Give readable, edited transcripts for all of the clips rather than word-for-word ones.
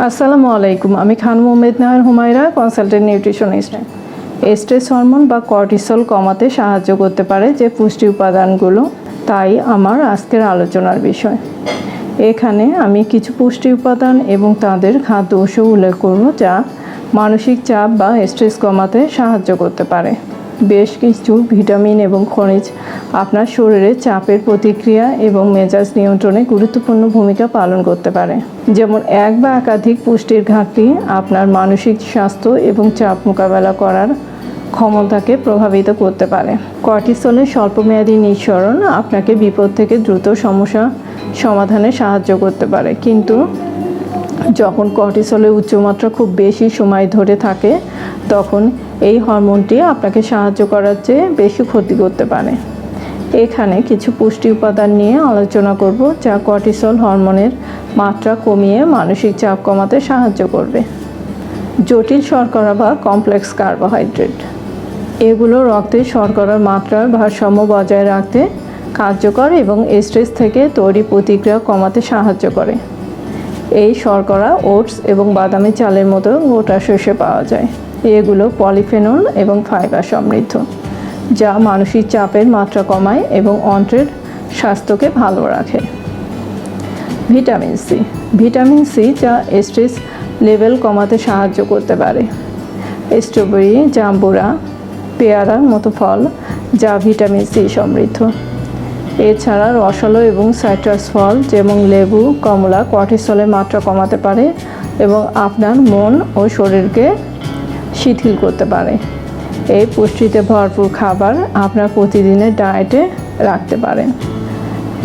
আসসালামু আলাইকুম। আমি Khan Mohammad Nahar Humaira, consultant nutritionist. Stress hormone বা কর্টিসল কমাতে সাহায্য করতে পারে যে পুষ্টি উপাদানগুলো, তাই আমার আজকের আলোচনার বিষয়। এখানে আমি কিছু পুষ্টি উপাদান এবং তাদের খাদ্য উৎস উল্লেখ করব যা মানসিক চাপ বা স্ট্রেস কমাতে সাহায্য করতে পারে। বেশ কিছু ভিটামিন এবং খনিজ আপনার শরীরে চাপের প্রতিক্রিয়া এবং মেজাজ নিয়ন্ত্রণে গুরুত্বপূর্ণ ভূমিকা পালন করতে পারে। যেমন এক বা একাধিক পুষ্টির ঘাটতি আপনার মানসিক স্বাস্থ্য এবং চাপ মোকাবেলা করার ক্ষমতাকে প্রভাবিত করতে পারে। কর্টিসলের স্বল্পমেয়াদী নিঃসরণ আপনাকে বিপদ থেকে দ্রুত সমস্যা সমাধানে সাহায্য করতে পারে, কিন্তু যখন কর্টিসলের উচ্চমাত্রা খুব বেশি সময় ধরে থাকে তখন এই হরমোনটি আপনাকে সাহায্য করার চেয়ে বেশি ক্ষতি করতে পারে। এখানে কিছু পুষ্টি উপাদান নিয়ে আলোচনা করব যা কর্টিসল হরমোনের মাত্রা কমিয়ে মানসিক চাপ কমাতে সাহায্য করবে। জটিল শর্করা বা কমপ্লেক্স কার্বোহাইড্রেট, এগুলো রক্তে শর্করার মাত্রার ভারসাম্য বজায় রাখতে কার্যকর এবং স্ট্রেস থেকে তৈরি প্রতিক্রিয়া কমাতে সাহায্য করে। এই শর্করা ওটস এবং বাদামি চালের মতো গোটা শস্যে পাওয়া যায়। এগুলো পলিফেনল এবং ফাইবার সমৃদ্ধ, যা মানসিক চাপের মাত্রা কমায় এবং অন্ত্রের স্বাস্থ্যকে ভালো রাখে। ভিটামিন সি যা স্ট্রেস লেভেল কমাতে সাহায্য করতে পারে। স্ট্রবেরি, জাম্বুরা, পেয়ারার মতো ফল যা ভিটামিন সি সমৃদ্ধ। এছাড়া রসালো এবং সাইট্রাস ফল যেমন লেবু, কমলা কর্টিসলের মাত্রা কমাতে পারে এবং আপনার মন ও শরীরকে শিথিল করতে পারে। এই পুষ্টিতে ভরপুর খাবার আপনার প্রতিদিনের ডায়েটে রাখতে পারেন।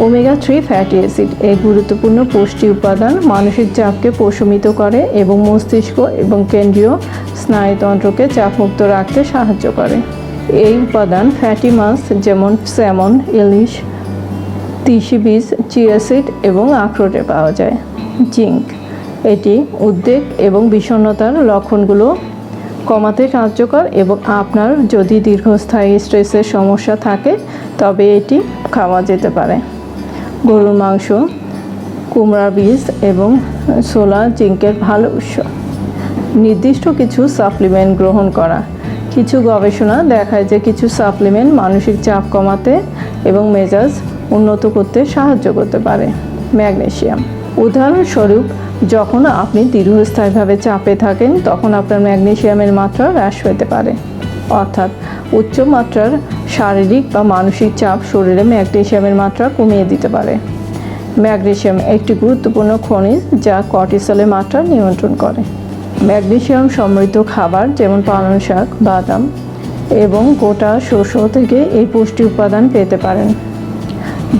ওমেগা 3 ফ্যাটি অ্যাসিড, এই গুরুত্বপূর্ণ পুষ্টি উপাদান মানসিক চাপকে প্রশমিত করে এবং মস্তিষ্ক এবং কেন্দ্রীয় স্নায়ুতন্ত্রকে চাপমুক্ত রাখতে সাহায্য করে। এই উপাদান ফ্যাটি মাছ যেমন স্যামন, ইলিশ, তিসি বীজ, চিয়া সিড এবং আখরোটে পাওয়া যায়। জিঙ্ক, এটি উদ্বেগ এবং বিষণ্ণতার লক্ষণগুলো কমাতে কার্যকর এবং আপনার যদি দীর্ঘস্থায়ী স্ট্রেসের সমস্যা থাকে তবে এটি খাওয়া যেতে পারে। গরুর মাংস, কুমড়া বীজ এবং ছোলা জিঙ্কের ভালো উৎস। নির্দিষ্ট কিছু সাপ্লিমেন্ট গ্রহণ করা, কিছু গবেষণা দেখায় যে কিছু সাপ্লিমেন্ট মানসিক চাপ কমাতে এবং মেজাজ উন্নত করতে সাহায্য করতে পারে। ম্যাগনেসিয়াম, উদাহরণস্বরূপ যখন আপনি দীর্ঘস্থায়ীভাবে চাপে থাকেন তখন আপনার ম্যাগনেসিয়ামের মাত্রা হ্রাস পেতে পারে, অর্থাৎ উচ্চ মাত্রার শারীরিক বা মানসিক চাপ শরীরে ম্যাগনেসিয়ামের মাত্রা কমিয়ে দিতে পারে। ম্যাগনেসিয়াম একটি গুরুত্বপূর্ণ খনিজ যা কর্টিসলের মাত্রা নিয়ন্ত্রণ করে। ম্যাগনেসিয়াম সমৃদ্ধ খাবার যেমন পালং শাক, বাদাম এবং গোটা শস্য থেকে এই পুষ্টি উপাদান পেতে পারেন।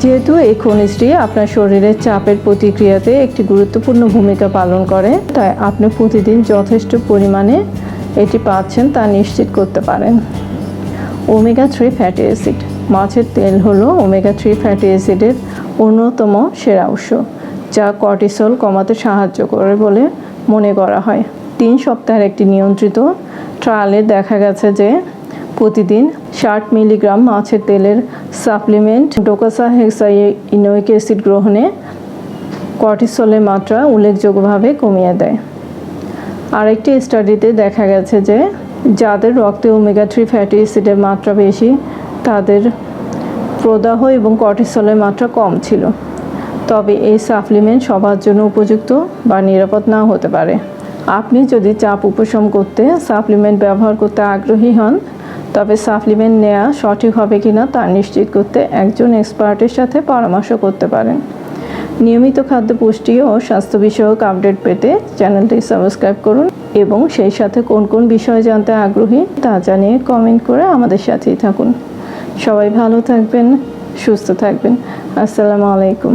যেহেতু এই খনিজটি আপনার শরীরের চাপের প্রতিক্রিয়াতে একটি গুরুত্বপূর্ণ ভূমিকা পালন করে, তাই আপনি প্রতিদিন যথেষ্ট পরিমাণে এটি পাচ্ছেন তা নিশ্চিত করতে পারেন। ওমেগা 3 ফ্যাটি অ্যাসিড, মাছের তেল হলো ওমেগা 3 ফ্যাটি অ্যাসিডের অন্যতম সেরা উৎস যা কর্টিসল কমাতে সাহায্য করে বলে মনে করা হয়। 3 সপ্তাহের একটি নিয়ন্ত্রিত ট্রায়ালে দেখা গেছে যে প্রতিদিন 60 মিলিগ্রাম মাছের তেলের সাপ্লিমেন্ট ডোকোসাহেক্সাইনোইক অ্যাসিড গ্রহণে কর্টিসলের মাত্রা উল্লেখযোগ্যভাবে কমিয়ে দেয়। আরেকটি স্টাডিতে দেখা গেছে যে যাদের রক্তে ওমেগা 3 ফ্যাটি অ্যাসিডের মাত্রা বেশি তাদের প্রদাহ এবং কর্টিসলের মাত্রা কম ছিল। তবে এই সাপ্লিমেন্ট সবার জন্য উপযুক্ত বা নিরাপদ নাও হতে পারে। আপনি যদি চাপ উপশম করতে সাপ্লিমেন্ট ব্যবহার করতে আগ্রহী হন তবে সাপ্লিমেন্ট নেওয়া সঠিক হবে কিনা তা নিশ্চিত করতে একজন এক্সপার্টের সাথে পরামর্শ করতে পারেন। নিয়মিত খাদ্য পুষ্টি ও স্বাস্থ্য বিষয়ক আপডেট পেতে চ্যানেলটি সাবস্ক্রাইব করুন এবং সেই সাথে কোন কোন বিষয় জানতে আগ্রহী তা জানিয়ে কমেন্ট করে আমাদের সাথেই থাকুন। সবাই ভালো থাকবেন, সুস্থ থাকবেন। আসসালামু আলাইকুম।